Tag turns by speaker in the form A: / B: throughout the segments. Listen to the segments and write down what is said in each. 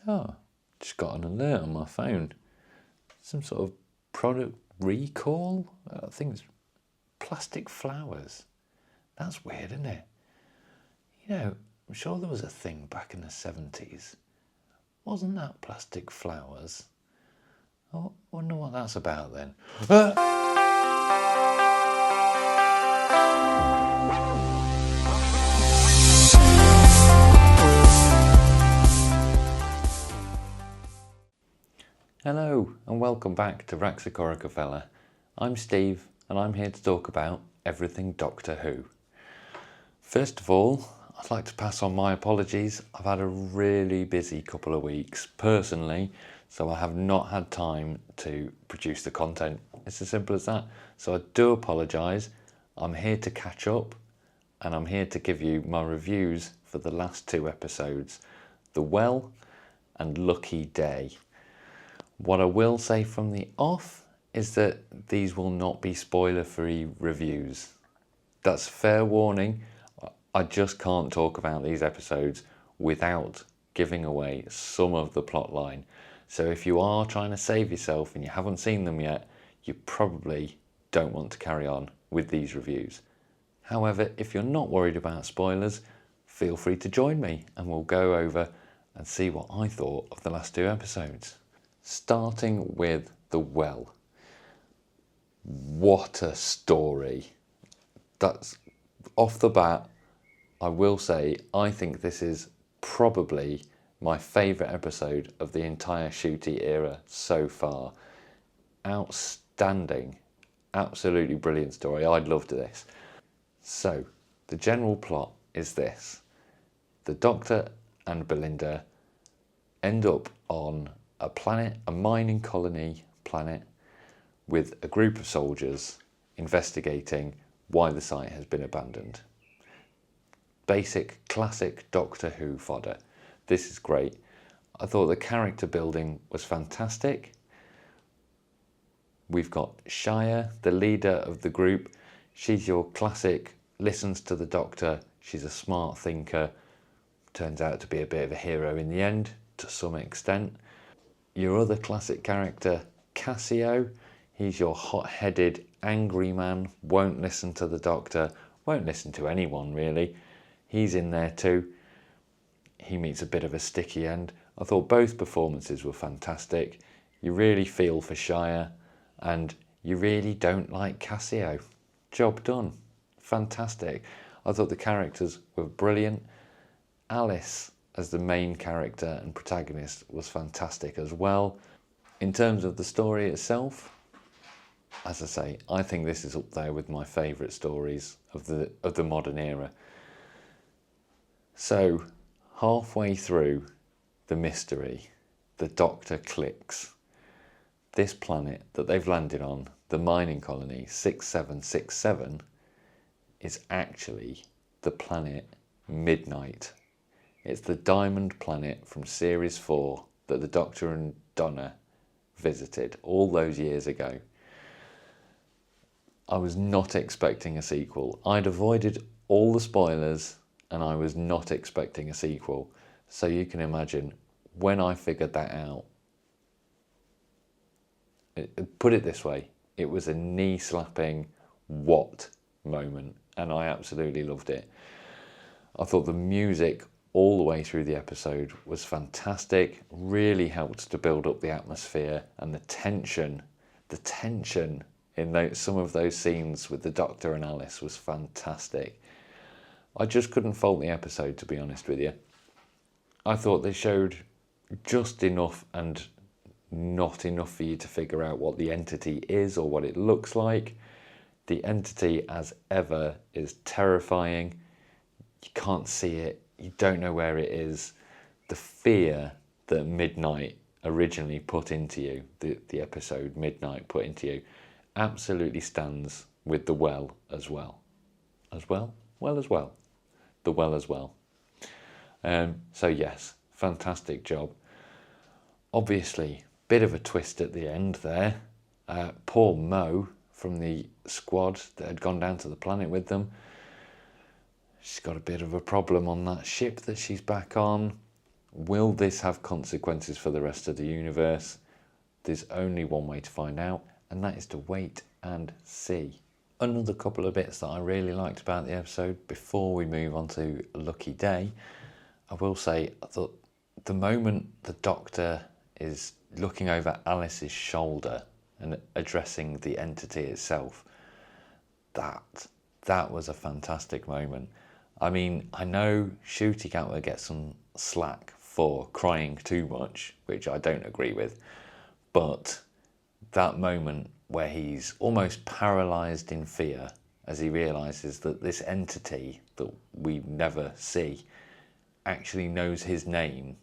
A: Oh, just got an alert on my phone. Some sort of product recall? I think it's plastic flowers. That's weird, isn't it? You know, I'm sure there was a thing back in the 70s. Wasn't that plastic flowers? I wonder what that's about then. Hello and welcome back to Raxacorica. I'm Steve and I'm here to talk about everything Doctor Who. First of all, I'd like to pass on my apologies. I've had a really busy couple of weeks personally, so I have not had time to produce the content. It's as simple as that. So I do apologise. I'm here to catch up and I'm here to give you my reviews for the last two episodes, The Well and Lucky Day. What I will say from the off is that these will not be spoiler-free reviews. That's fair warning. I just can't talk about these episodes without giving away some of the plot line. So if you are trying to save yourself and you haven't seen them yet, you probably don't want to carry on with these reviews. However, if you're not worried about spoilers, feel free to join me and we'll go over and see what I thought of the last two episodes. Starting with The Well. What a story. That's off the bat. I will say, I think this is probably my favourite episode of the entire Ncuti era so far. Outstanding. Absolutely brilliant story. I loved this. So, the general plot is this. The Doctor and Belinda end up on a planet, a mining colony planet, with a group of soldiers investigating why the site has been abandoned. Basic, classic Doctor Who fodder. This is great. I thought the character building was fantastic. We've got Shire, the leader of the group. She's your classic, listens to the Doctor. She's a smart thinker. Turns out to be a bit of a hero in the end, to some extent. Your other classic character, Cassio, he's your hot-headed, angry man, won't listen to the Doctor, won't listen to anyone really. He's in there too. He meets a bit of a sticky end. I thought both performances were fantastic. You really feel for Shire and you really don't like Cassio. Job done. Fantastic. I thought the characters were brilliant. Alice, as the main character and protagonist, was fantastic as well. In terms of the story itself, as I say, I think this is up there with my favourite stories of the modern era. So, halfway through the mystery, the Doctor clicks. This planet that they've landed on, the mining colony 6767, is actually the planet Midnight. It's the diamond planet from Series 4 that the Doctor and Donna visited all those years ago. I was not expecting a sequel. I'd avoided all the spoilers and I was not expecting a sequel. So you can imagine when I figured that out, put it this way, it was a knee-slapping what moment and I absolutely loved it. I thought the music all the way through the episode was fantastic, really helped to build up the atmosphere and the tension in some of those scenes with the Doctor and Alice was fantastic. I just couldn't fault the episode, to be honest with you. I thought they showed just enough and not enough for you to figure out what the entity is or what it looks like. The entity, as ever, is terrifying. You can't see it. You don't know where it is. The fear that Midnight originally put into you, the episode Midnight put into you, absolutely stands with The Well as well. As well? Well as well. The Well as well. So yes, fantastic job. Obviously, bit of a twist at the end there. Poor Mo from the squad that had gone down to the planet with them. She's got a bit of a problem on that ship that she's back on. Will this have consequences for the rest of the universe? There's only one way to find out, and that is to wait and see. Another couple of bits that I really liked about the episode before we move on to Lucky Day, I will say that the moment the Doctor is looking over Alice's shoulder and addressing the entity itself, that was a fantastic moment. I mean, I know Ncuti Gatwa gets some slack for crying too much, which I don't agree with, but that moment where he's almost paralysed in fear as he realises that this entity that we never see actually knows his name,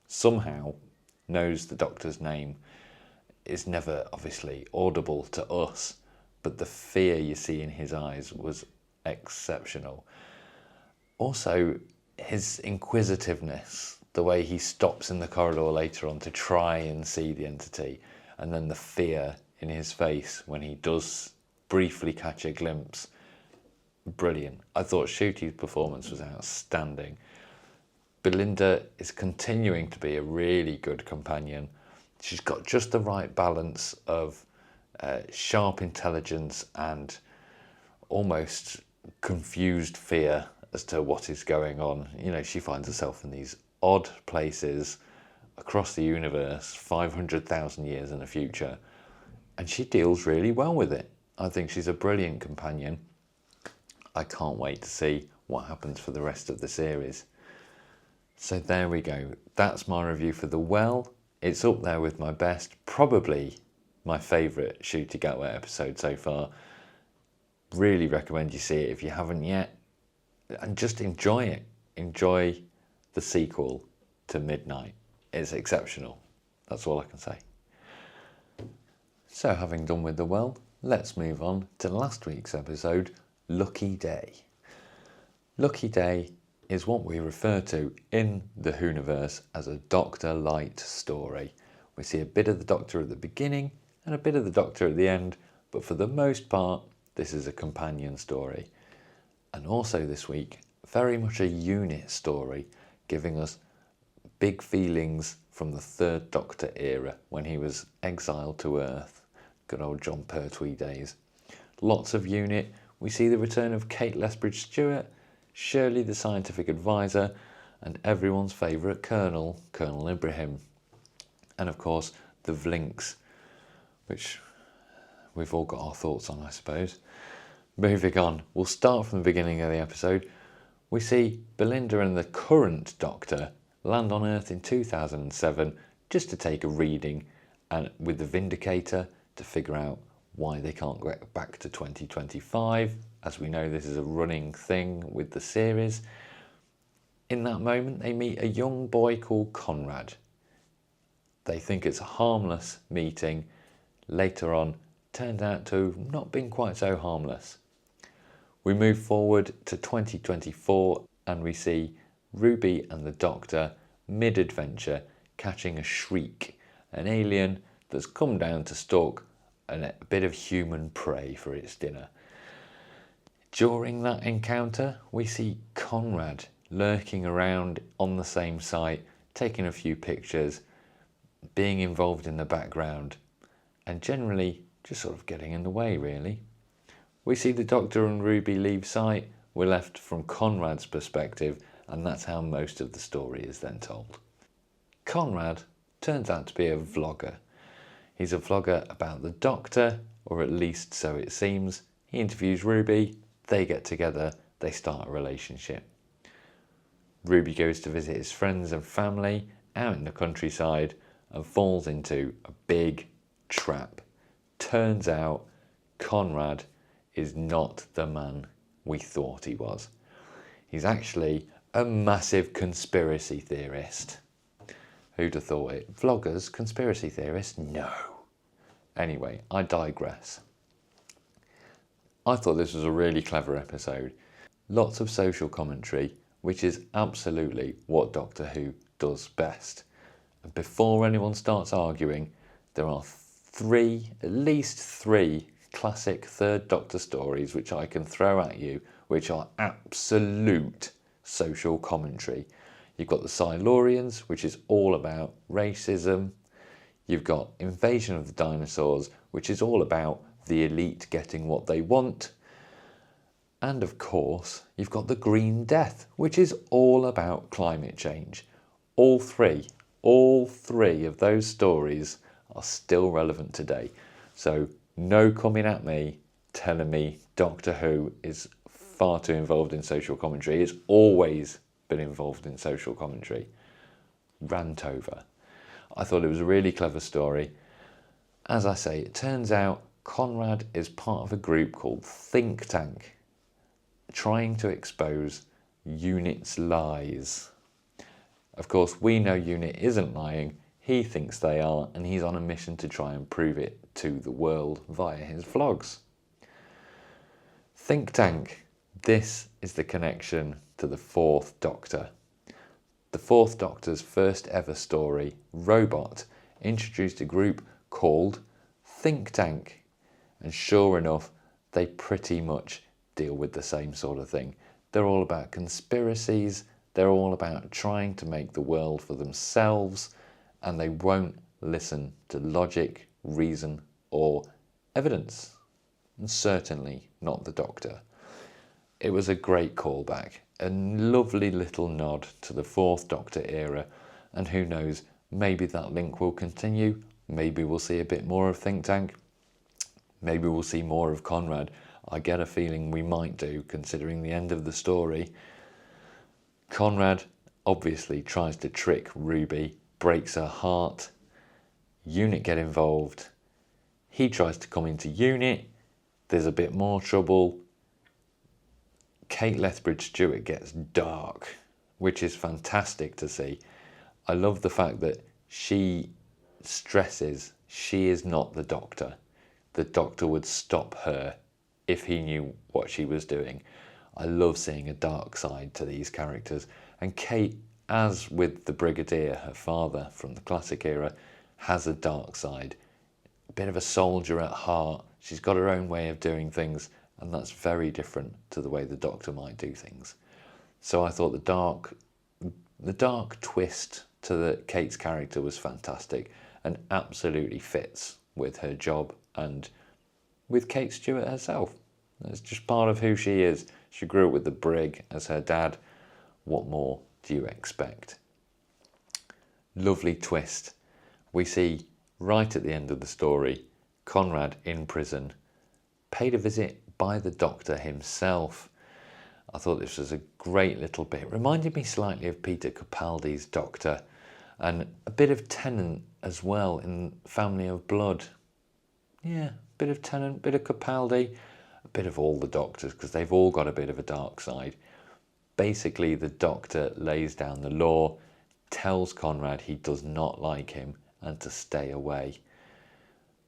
A: somehow knows the Doctor's name, is never obviously audible to us, but the fear you see in his eyes was exceptional. Also, his inquisitiveness, the way he stops in the corridor later on to try and see the entity, and then the fear in his face when he does briefly catch a glimpse. Brilliant. I thought Ncuti's performance was outstanding. Belinda is continuing to be a really good companion. She's got just the right balance of sharp intelligence and almost confused fear as to what is going on. You know, she finds herself in these odd places across the universe, 500,000 years in the future, and she deals really well with it. I think she's a brilliant companion. I can't wait to see what happens for the rest of the series. So there we go. That's my review for The Well. It's up there with my best, probably my favourite Ncuti Gatwa episode so far. Really recommend you see it if you haven't yet. And just enjoy it. Enjoy the sequel to Midnight. It's exceptional. That's all I can say. So having done with The Well, let's move on to last week's episode, Lucky Day. Lucky Day is what we refer to in the Whoniverse as a Doctor Light story. We see a bit of the Doctor at the beginning and a bit of the Doctor at the end, but for the most part, this is a companion story. And also this week, very much a unit story, giving us big feelings from the Third Doctor era when he was exiled to Earth. Good old Jon Pertwee days. Lots of unit. We see the return of Kate Lethbridge-Stewart, Shirley the scientific advisor, and everyone's favourite Colonel, Colonel Ibrahim. And of course, the Vlinks, which we've all got our thoughts on, I suppose. Moving on, we'll start from the beginning of the episode. We see Belinda and the current Doctor land on Earth in 2007 just to take a reading, and with the Vindicator to figure out why they can't get back to 2025. As we know, this is a running thing with the series. In that moment, they meet a young boy called Conrad. They think it's a harmless meeting. Later on, turned out to have not been quite so harmless. We move forward to 2024 and we see Ruby and the Doctor mid-adventure catching a Shriek, an alien that's come down to stalk a bit of human prey for its dinner. During that encounter, we see Conrad lurking around on the same site, taking a few pictures, being involved in the background, and generally just sort of getting in the way, really. We see the Doctor and Ruby leave site. We're left from Conrad's perspective, and that's how most of the story is then told. Conrad turns out to be a vlogger. He's a vlogger about the Doctor, or at least so it seems. He interviews Ruby, they get together, they start a relationship. Ruby goes to visit his friends and family out in the countryside and falls into a big trap. Turns out Conrad is not the man we thought he was. He's actually a massive conspiracy theorist. Who'd have thought it? Vloggers, conspiracy theorists? No. Anyway, I digress. I thought this was a really clever episode. Lots of social commentary, which is absolutely what Doctor Who does best. And before anyone starts arguing, there are at least three classic Third Doctor stories which I can throw at you, which are absolute social commentary. You've got the Silurians, which is all about racism. You've got Invasion of the Dinosaurs, which is all about the elite getting what they want. And of course, you've got the Green Death, which is all about climate change. All three of those stories are still relevant today. So no coming at me telling me Doctor Who is far too involved in social commentary. It's always been involved in social commentary. Rant over. I thought it was a really clever story. As I say, it turns out Conrad is part of a group called Think Tank, trying to expose UNIT's lies. Of course, we know UNIT isn't lying. He thinks they are, and he's on a mission to try and prove it to the world via his vlogs. Think Tank. This is the connection to the Fourth Doctor. The Fourth Doctor's first ever story, Robot, introduced a group called Think Tank. And sure enough, they pretty much deal with the same sort of thing. They're all about conspiracies. They're all about trying to make the world for themselves, and they won't listen to logic, reason, or evidence. And certainly not the Doctor. It was a great callback, a lovely little nod to the Fourth Doctor era, and who knows, maybe that link will continue. Maybe we'll see a bit more of Think Tank. Maybe we'll see more of Conrad. I get a feeling we might do, considering the end of the story. Conrad obviously tries to trick Ruby, breaks her heart. UNIT get involved. He tries to come into UNIT. There's a bit more trouble. Kate Lethbridge-Stewart gets dark, which is fantastic to see. I love the fact that she stresses she is not the Doctor. The Doctor would stop her if he knew what she was doing. I love seeing a dark side to these characters. And Kate, as with the Brigadier, her father from the classic era, has a dark side. A bit of a soldier at heart. She's got her own way of doing things, and that's very different to the way the Doctor might do things. So I thought the dark twist to Kate's character was fantastic and absolutely fits with her job and with Kate Stewart herself. It's just part of who she is. She grew up with the Brig as her dad. What more do you expect? Lovely twist. We see right at the end of the story, Conrad in prison, paid a visit by the Doctor himself. I thought this was a great little bit. Reminded me slightly of Peter Capaldi's Doctor, and a bit of Tennant as well in Family of Blood. Yeah, a bit of Tennant, bit of Capaldi, a bit of all the Doctors, because they've all got a bit of a dark side. Basically, the Doctor lays down the law, tells Conrad he does not like him and to stay away.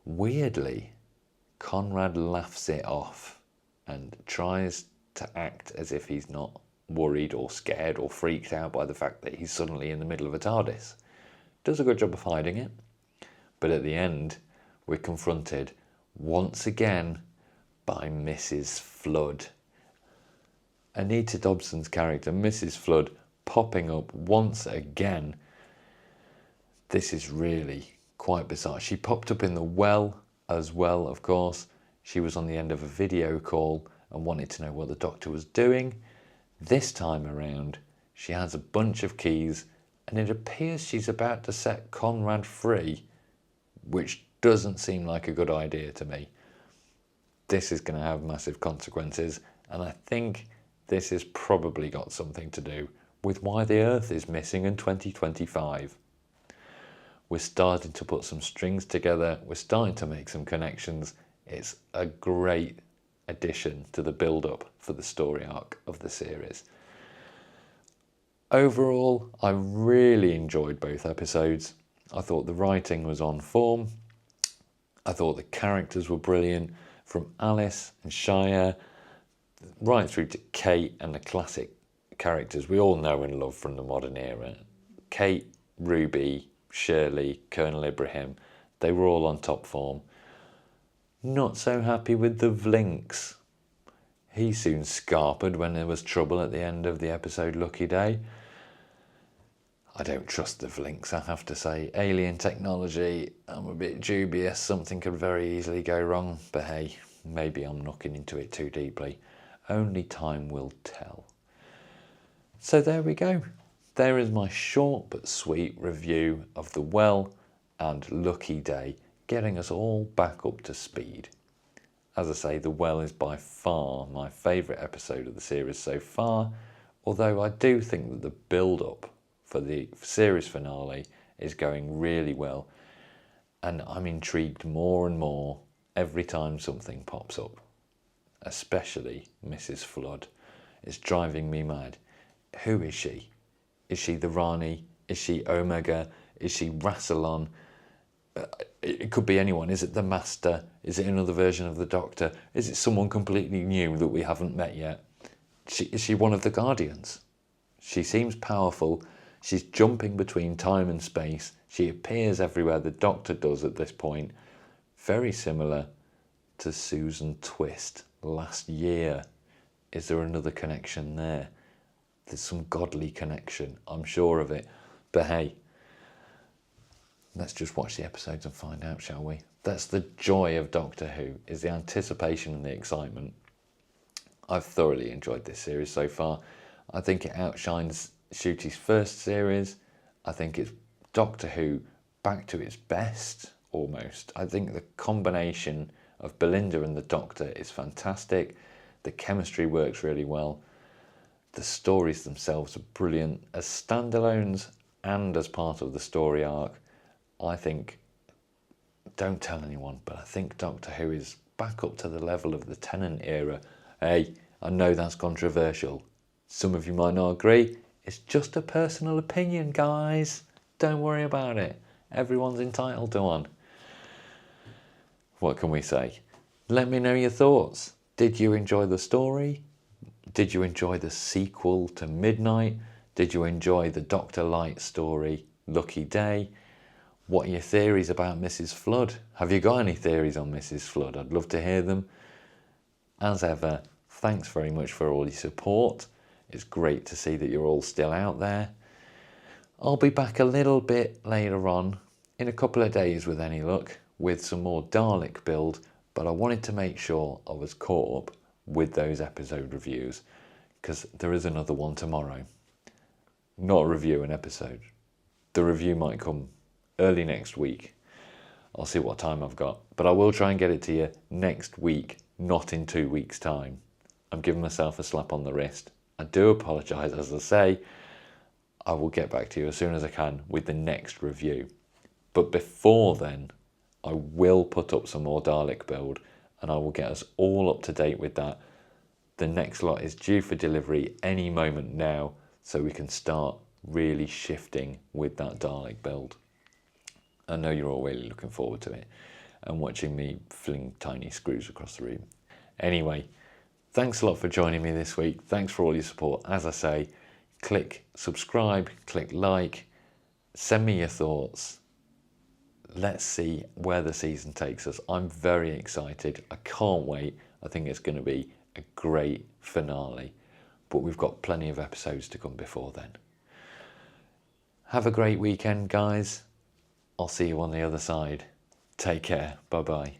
A: Weirdly, Conrad laughs it off and tries to act as if he's not worried or scared or freaked out by the fact that he's suddenly in the middle of a TARDIS. Does a good job of hiding it, but at the end we're confronted once again by Mrs. Flood. Anita Dobson's character, Mrs. Flood, popping up once again. This is really quite bizarre. She popped up in the well as well, of course. She was on the end of a video call and wanted to know what the Doctor was doing. This time around, she has a bunch of keys and it appears she's about to set Conrad free, which doesn't seem like a good idea to me. This is going to have massive consequences, and I think this has probably got something to do with why the Earth is missing in 2025. We're starting to put some strings together. We're starting to make some connections. It's a great addition to the build-up for the story arc of the series. Overall, I really enjoyed both episodes. I thought the writing was on form. I thought the characters were brilliant, from Alice and Shire right through to Kate and the classic characters we all know and love from the modern era. Kate, Ruby, Shirley, Colonel Ibrahim, they were all on top form. Not so happy with the Vlinks. He soon scarpered when there was trouble at the end of the episode Lucky Day. I don't trust the Vlinks, I have to say. Alien technology, I'm a bit dubious. Something could very easily go wrong. But hey, maybe I'm looking into it too deeply. Only time will tell. So there we go. There is my short but sweet review of The Well and Lucky Day, getting us all back up to speed. As I say, The Well is by far my favourite episode of the series so far, although I do think that the build-up for the series finale is going really well, and I'm intrigued more and more every time something pops up, especially Mrs. Flood. It's driving me mad. Who is she? Is she the Rani? Is she Omega? Is she Rassilon? It could be anyone. Is it the Master? Is it another version of the Doctor? Is it someone completely new that we haven't met yet? Is she one of the Guardians? She seems powerful. She's jumping between time and space. She appears everywhere the Doctor does at this point. Very similar to Susan Twist last year. Is there another connection there? There's some godly connection, I'm sure of it. But hey, let's just watch the episodes and find out, shall we? That's the joy of Doctor Who, is the anticipation and the excitement. I've thoroughly enjoyed this series so far. I think it outshines Ncuti's first series. I think it's Doctor Who back to its best, almost. I think the combination of Belinda and the Doctor is fantastic. The chemistry works really well. The stories themselves are brilliant. As standalones and as part of the story arc, I think, don't tell anyone, but I think Doctor Who is back up to the level of the Tennant era. Hey, I know that's controversial. Some of you might not agree. It's just a personal opinion, guys. Don't worry about it. Everyone's entitled to one. What can we say? Let me know your thoughts. Did you enjoy the story? Did you enjoy the sequel to Midnight? Did you enjoy the Dr. Light story, Lucky Day? What are your theories about Mrs. Flood? Have you got any theories on Mrs. Flood? I'd love to hear them. As ever, thanks very much for all your support. It's great to see that you're all still out there. I'll be back a little bit later on, in a couple of days with any luck, with some more Dalek build, but I wanted to make sure I was caught up with those episode reviews, because there is another one tomorrow. Not a review, an episode. The review might come early next week. I'll see what time I've got, but I will try and get it to you next week, not in 2 weeks' time. I'm giving myself a slap on the wrist. I do apologise, as I say. I will get back to you as soon as I can with the next review. But before then, I will put up some more Dalek build, and I will get us all up to date with that. The next lot is due for delivery any moment now, so we can start really shifting with that Dalek build. I know you're all really looking forward to it and watching me fling tiny screws across the room. Anyway, thanks a lot for joining me this week. Thanks for all your support. As I say, click subscribe, click like, send me your thoughts. Let's see where the season takes us. I'm very excited. I can't wait. I think it's going to be a great finale, but we've got plenty of episodes to come before then. Have a great weekend, guys. I'll see you on the other side. Take care. Bye-bye.